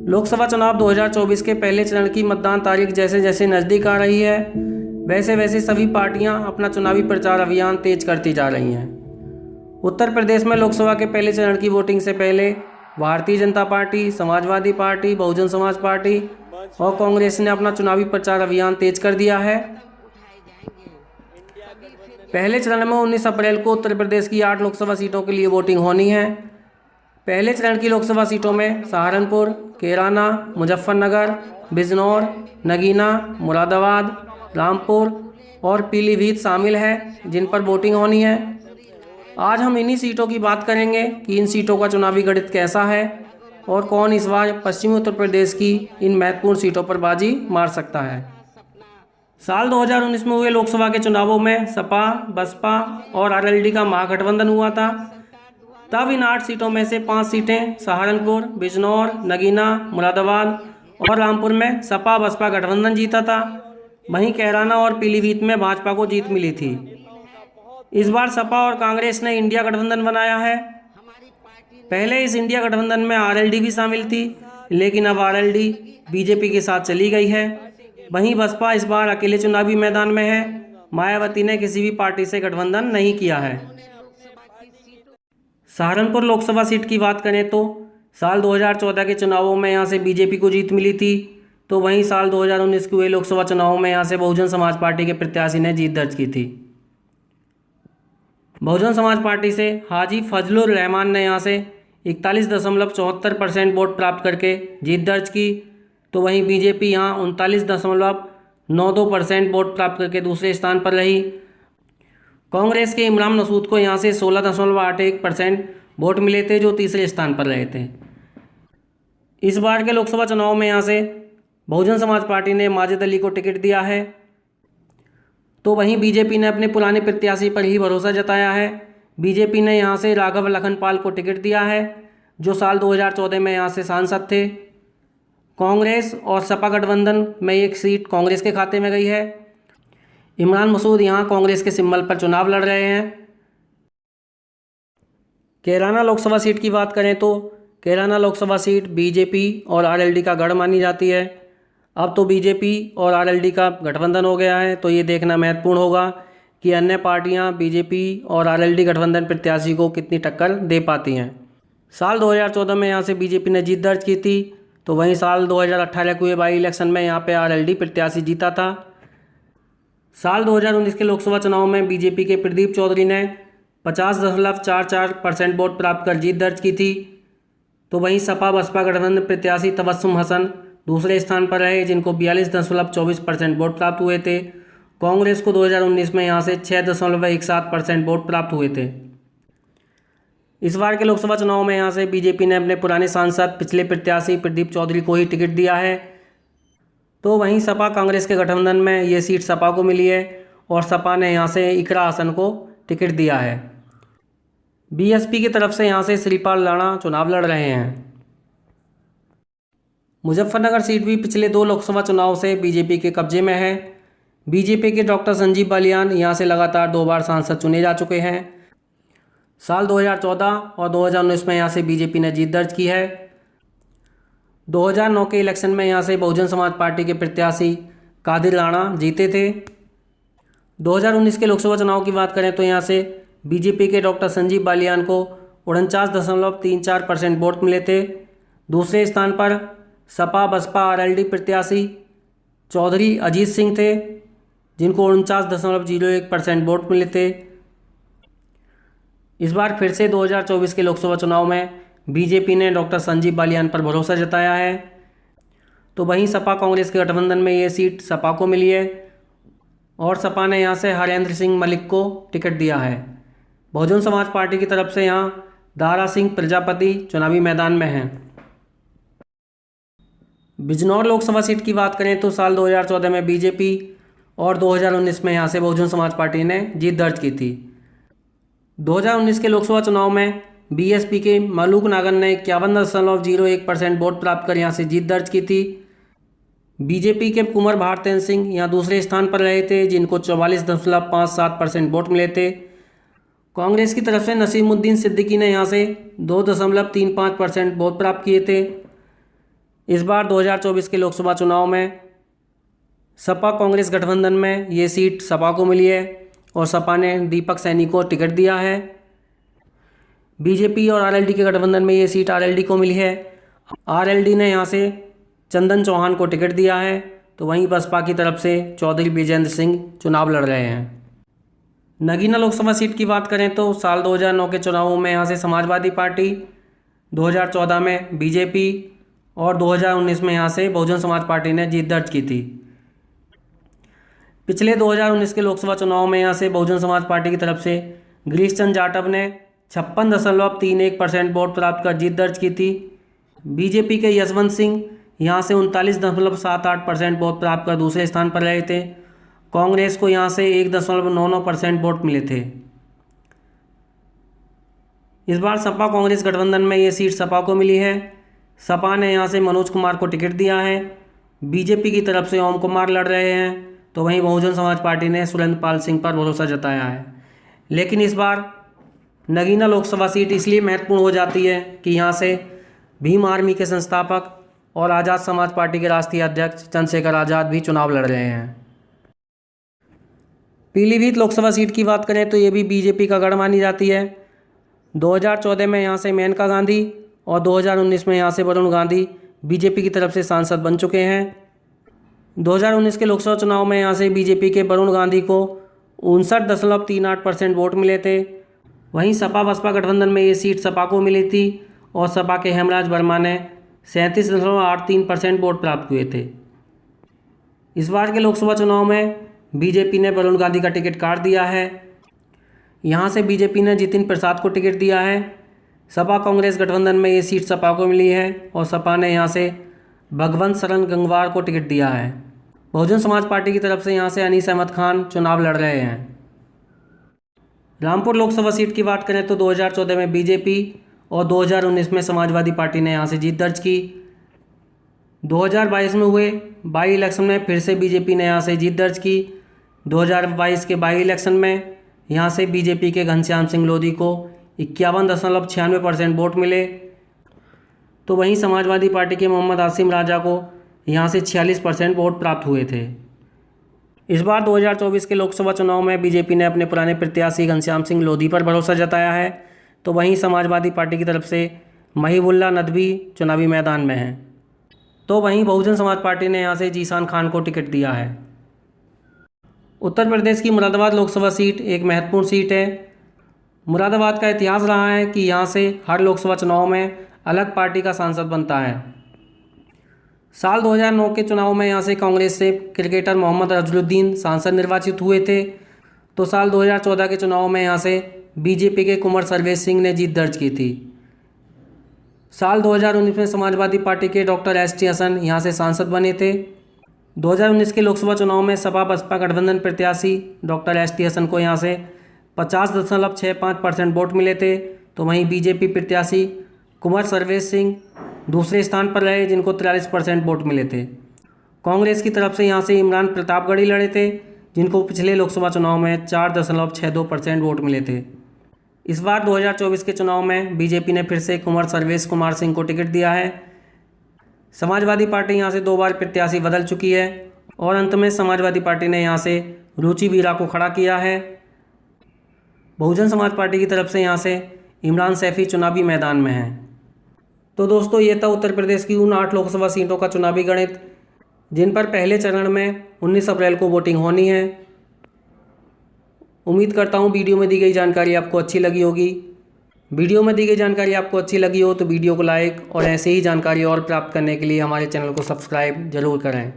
लोकसभा चुनाव 2024 के पहले चरण की मतदान तारीख जैसे जैसे नज़दीक आ रही है वैसे वैसे सभी पार्टियां अपना चुनावी प्रचार अभियान तेज करती जा रही हैं। उत्तर प्रदेश में लोकसभा के पहले चरण की वोटिंग से पहले Bharatiya Janata party, Samajwadi party, Bahujan Samaj party और कांग्रेस ने अपना चुनावी प्रचार अभियान तेज कर दिया है। पहले चरण में 19 अप्रैल को उत्तर प्रदेश की 8 लोकसभा सीटों के लिए वोटिंग होनी है। पहले चरण की लोकसभा सीटों में सहारनपुर, कैराना, मुजफ्फरनगर, बिजनौर, नगीना, मुरादाबाद, रामपुर और पीलीभीत शामिल है, जिन पर वोटिंग होनी है। आज हम इन्हीं सीटों की बात करेंगे कि इन सीटों का चुनावी गणित कैसा है और कौन इस बार पश्चिमी उत्तर प्रदेश की इन महत्वपूर्ण सीटों पर बाजी मार सकता है। साल 2019 में हुए लोकसभा के चुनावों में सपा, बसपा और आरएलडी का महागठबंधन हुआ था। तब इन 8 सीटों में से 5 सीटें सहारनपुर, बिजनौर, नगीना, मुरादाबाद और रामपुर में सपा बसपा गठबंधन जीता था। वहीं कैराना और पीलीभीत में भाजपा को जीत मिली थी। इस बार सपा और कांग्रेस ने इंडिया गठबंधन बनाया है। पहले इस इंडिया गठबंधन में आरएलडी भी शामिल थी, लेकिन अब आरएलडी बीजेपी के साथ चली गई है। वहीं बसपा इस बार अकेले चुनावी मैदान में है। मायावती ने किसी भी पार्टी से गठबंधन नहीं किया है। सहारनपुर लोकसभा सीट की बात करें तो साल 2014 के चुनावों में यहाँ से बीजेपी को जीत मिली थी, तो वहीं साल 2019 के हुए लोकसभा चुनावों में यहाँ से बहुजन समाज पार्टी के प्रत्याशी ने जीत दर्ज की थी। बहुजन समाज पार्टी से हाजी फजलुर रहमान ने यहाँ से 41.74% वोट प्राप्त करके जीत दर्ज की, तो वहीं बीजेपी यहाँ 39.92% वोट प्राप्त करके दूसरे स्थान पर रही। कांग्रेस के इमरान मसूद को यहाँ से 16.81% वोट मिले थे, जो तीसरे स्थान पर रहे थे। इस बार के लोकसभा चुनाव में यहाँ से बहुजन समाज पार्टी ने माजिद अली को टिकट दिया है, तो वहीं बीजेपी ने अपने पुराने प्रत्याशी पर ही भरोसा जताया है। बीजेपी ने यहाँ से राघव लखनपाल को टिकट दिया है, जो साल 2014 में यहाँ से सांसद थे। कांग्रेस और सपा गठबंधन में एक सीट कांग्रेस के खाते में गई है। इमरान मसूद यहाँ कांग्रेस के सिंबल पर चुनाव लड़ रहे हैं। कैराना लोकसभा सीट की बात करें तो कैराना लोकसभा सीट बीजेपी और आरएलडी का गढ़ मानी जाती है। अब तो बीजेपी और आरएलडी का गठबंधन हो गया है, तो ये देखना महत्वपूर्ण होगा कि अन्य पार्टियां बीजेपी और आरएलडी गठबंधन प्रत्याशी को कितनी टक्कर दे पाती हैं। साल 2014 में यहाँ से बीजेपी ने जीत दर्ज की थी, तो वहीं साल 2018 के हुए बाई इलेक्शन में यहाँ पे आरएलडी प्रत्याशी जीता था। साल 2019 के लोकसभा चुनाव में बीजेपी के प्रदीप चौधरी ने 50.44% वोट प्राप्त कर जीत दर्ज की थी, तो वहीं सपा बसपा गठबंधन प्रत्याशी तबस्सुम हसन दूसरे स्थान पर रहे, जिनको 42.24% वोट प्राप्त हुए थे। कांग्रेस को 2019 में यहाँ से 6.17% वोट प्राप्त हुए थे। इस बार के लोकसभा चुनाव में यहाँ से बीजेपी ने अपने पुराने सांसद पिछले प्रत्याशी प्रदीप चौधरी को ही टिकट दिया है, तो वहीं सपा कांग्रेस के गठबंधन में ये सीट सपा को मिली है और सपा ने यहाँ से इकरा हसन को टिकट दिया है। बीएसपी की तरफ से यहाँ से श्रीपाल राणा चुनाव लड़ रहे हैं। मुजफ्फरनगर सीट भी पिछले 2 लोकसभा चुनाव से बीजेपी के कब्जे में है। बीजेपी के डॉक्टर संजीव बालियान यहाँ से लगातार 2 बार सांसद चुने जा चुके हैं। साल 2014 और 2019 में यहाँ से बीजेपी ने जीत दर्ज की है। 2009 के इलेक्शन में यहाँ से बहुजन समाज पार्टी के प्रत्याशी कादिर राणा जीते थे। 2019 के लोकसभा चुनाव की बात करें तो यहाँ से बीजेपी के डॉक्टर संजीव बालियान को 49.34% वोट मिले थे। दूसरे स्थान पर सपा बसपा आरएलडी प्रत्याशी चौधरी अजीत सिंह थे, जिनको 49.01% वोट मिले थे। इस बार फिर से 2024 के लोकसभा चुनाव में बीजेपी ने डॉक्टर संजीव बालियान पर भरोसा जताया है, तो वहीं सपा कांग्रेस के गठबंधन में ये सीट सपा को मिली है और सपा ने यहाँ से हरेंद्र सिंह मलिक को टिकट दिया है। बहुजन समाज पार्टी की तरफ से यहाँ दारा सिंह प्रजापति चुनावी मैदान में हैं। बिजनौर लोकसभा सीट की बात करें तो साल 2014 में बीजेपी और 2019 में यहाँ से बहुजन समाज पार्टी ने जीत दर्ज की थी। 2019 के लोकसभा चुनाव में बीएसपी के मलूक नागर ने 51.01% वोट प्राप्त कर यहाँ से जीत दर्ज की थी। बीजेपी के कुंवर भारतेंद्र सिंह यहाँ दूसरे स्थान पर रहे थे, जिनको 44.57% वोट मिले थे। कांग्रेस की तरफ से नसीमुद्दीन सिद्दीकी ने यहाँ से 2.35% वोट प्राप्त किए थे। इस बार 2024 के लोकसभा चुनाव में सपा कांग्रेस गठबंधन में ये सीट सपा को मिली है और सपा ने दीपक सैनी को टिकट दिया है। बीजेपी और आरएलडी के गठबंधन में ये सीट आरएलडी को मिली है। आरएलडी ने यहाँ से चंदन चौहान को टिकट दिया है, तो वहीं बसपा की तरफ से चौधरी विजेंद्र सिंह चुनाव लड़ रहे हैं। नगीना लोकसभा सीट की बात करें तो साल 2009 के चुनावों में यहाँ से समाजवादी पार्टी, 2014 में बीजेपी और 2019 में यहाँ से बहुजन समाज पार्टी ने जीत दर्ज की थी। पिछले 2019 के लोकसभा चुनाव में यहाँ से बहुजन समाज पार्टी की तरफ से गिरीश चंद्र जाटव ने 56.31% वोट प्राप्त कर जीत दर्ज की थी। बीजेपी के यशवंत सिंह यहाँ से 39.78% वोट प्राप्त कर दूसरे स्थान पर रहे थे। कांग्रेस को यहाँ से 1.99% वोट मिले थे। इस बार सपा कांग्रेस गठबंधन में ये सीट सपा को मिली है। सपा ने यहाँ से मनोज कुमार को टिकट दिया है। बीजेपी की तरफ से ओम कुमार लड़ रहे हैं, तो वहीं बहुजन समाज पार्टी ने सुरेंद्र पाल सिंह पर भरोसा जताया है। लेकिन इस बार नगीना लोकसभा सीट इसलिए महत्वपूर्ण हो जाती है कि यहाँ से भीम आर्मी के संस्थापक और आज़ाद समाज पार्टी के राष्ट्रीय अध्यक्ष चंद्रशेखर आज़ाद भी चुनाव लड़ रहे हैं। पीलीभीत लोकसभा सीट की बात करें तो ये भी बीजेपी का गढ़ मानी जाती है। 2014 में यहाँ से मेनका गांधी और 2019 में यहाँ से वरुण गांधी बीजेपी की तरफ से सांसद बन चुके हैं। 2019 के लोकसभा चुनाव में यहाँ से बीजेपी के वरुण गांधी को 59.38% वोट मिले थे। वहीं सपा बसपा गठबंधन में ये सीट सपा को मिली थी और सपा के हेमराज वर्मा ने 37.83% वोट प्राप्त हुए थे। इस बार के लोकसभा चुनाव में बीजेपी ने वरुण गांधी का टिकट काट दिया है। यहाँ से बीजेपी ने जितिन प्रसाद को टिकट दिया है। सपा कांग्रेस गठबंधन में ये सीट सपा को मिली है और सपा ने यहाँ से भगवंत शरण गंगवार को टिकट दिया है। बहुजन समाज पार्टी की तरफ से यहाँ से अनीस अहमद खान चुनाव लड़ रहे हैं। रामपुर लोकसभा सीट की बात करें तो 2014 में बीजेपी और 2019 में समाजवादी पार्टी ने यहाँ से जीत दर्ज की। 2022 में हुए बाई इलेक्शन में फिर से बीजेपी ने यहाँ से जीत दर्ज की। 2022 के बाई इलेक्शन में यहाँ से बीजेपी के घनश्याम सिंह लोधी को 51.96% वोट मिले, तो वहीं समाजवादी पार्टी के मोहम्मद आसिम राजा को यहाँ से 46% वोट प्राप्त हुए थे। इस बार 2024 के लोकसभा चुनाव में बीजेपी ने अपने पुराने प्रत्याशी घनश्याम सिंह लोधी पर भरोसा जताया है, तो वहीं समाजवादी पार्टी की तरफ से महिबुल्लाह नदवी चुनावी मैदान में हैं। तो वहीं बहुजन समाज पार्टी ने यहाँ से जीशान खान को टिकट दिया है। उत्तर प्रदेश की मुरादाबाद लोकसभा सीट एक महत्वपूर्ण सीट है। मुरादाबाद का इतिहास रहा है कि यहाँ से हर लोकसभा चुनाव में अलग पार्टी का सांसद बनता है। साल 2009 के चुनाव में यहाँ से कांग्रेस से क्रिकेटर मोहम्मद अजहरुद्दीन सांसद निर्वाचित हुए थे, तो साल 2014 के चुनाव में यहाँ से बीजेपी के कुंवर सर्वेश सिंह ने जीत दर्ज की थी। साल 2019 में समाजवादी पार्टी के डॉक्टर एस टी हसन यहाँ से सांसद बने थे। 2019 के लोकसभा चुनाव में सपा बसपा गठबंधन प्रत्याशी डॉक्टर एस टी हसन को यहाँ से 50.65% वोट मिले थे, तो वहीं बीजेपी प्रत्याशी कुंवर सर्वेश सिंह दूसरे स्थान पर रहे, जिनको 43% वोट मिले थे। कांग्रेस की तरफ से यहाँ से इमरान प्रतापगढ़ी लड़े थे, जिनको पिछले लोकसभा चुनाव में 4.62% वोट मिले थे। इस बार 2024 के चुनाव में बीजेपी ने फिर से कुंवर सर्वेश कुमार सिंह को टिकट दिया है। समाजवादी पार्टी यहाँ से 2 बार प्रत्याशी बदल चुकी है और अंत में समाजवादी पार्टी ने यहाँ से रुचि बीरा को खड़ा किया है। बहुजन समाज पार्टी की तरफ से यहाँ से इमरान सैफी चुनावी मैदान में हैं। तो दोस्तों, ये था उत्तर प्रदेश की उन 8 लोकसभा सीटों का चुनावी गणित, जिन पर पहले चरण में 19 अप्रैल को वोटिंग होनी है। उम्मीद करता हूँ वीडियो में दी गई जानकारी आपको अच्छी लगी होगी। वीडियो में दी गई जानकारी आपको अच्छी लगी हो तो वीडियो को लाइक और ऐसे ही जानकारी और प्राप्त करने के लिए हमारे चैनल को सब्सक्राइब जरूर करें।